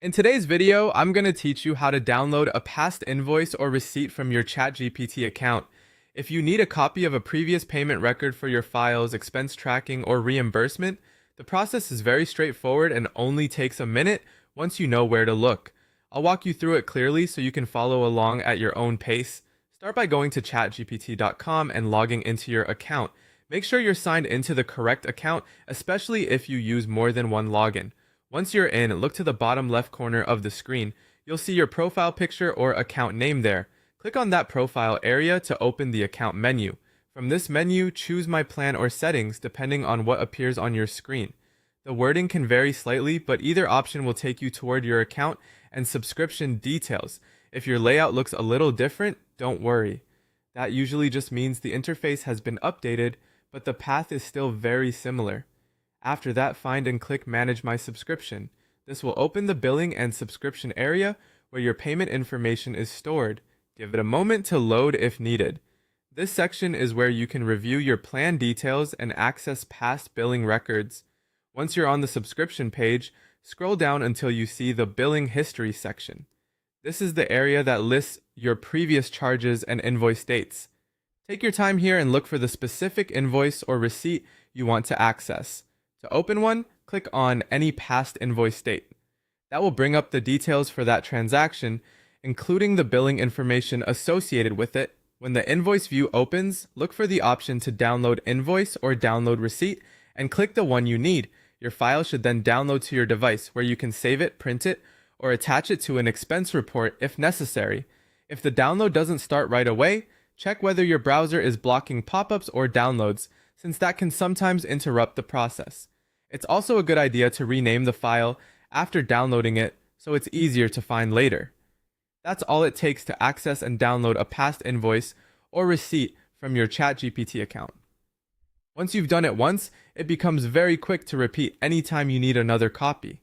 In today's video, I'm going to teach you how to download a past invoice or receipt from your ChatGPT account. If you need a copy of a previous payment record for your files, expense tracking, or reimbursement, the process is very straightforward and only takes a minute once you know where to look. I'll walk you through it clearly so you can follow along at your own pace. Start by going to chatgpt.com and logging into your account. Make sure you're signed into the correct account, especially if you use more than one login. Once you're in, look to the bottom left corner of the screen. You'll see your profile picture or account name there. Click on that profile area to open the account menu. From this menu, choose My Plan or Settings depending on what appears on your screen. The wording can vary slightly, but either option will take you toward your account and subscription details. If your layout looks a little different, don't worry. That usually just means the interface has been updated, but the path is still very similar. After that, find and click Manage My Subscription. This will open the billing and subscription area where your payment information is stored. Give it a moment to load if needed. This section is where you can review your plan details and access past billing records. Once you're on the subscription page, scroll down until you see the Billing History section. This is the area that lists your previous charges and invoice dates. Take your time here and look for the specific invoice or receipt you want to access. To open one, click on any past invoice date. That will bring up the details for that transaction, including the billing information associated with it. When the invoice view opens, look for the option to download invoice or download receipt and click the one you need. Your file should then download to your device where you can save it, print it, or attach it to an expense report if necessary. If the download doesn't start right away, check whether your browser is blocking pop-ups or downloads, since that can sometimes interrupt the process. It's also a good idea to rename the file after downloading it so it's easier to find later. That's all it takes to access and download a past invoice or receipt from your ChatGPT account. Once you've done it once, it becomes very quick to repeat anytime you need another copy.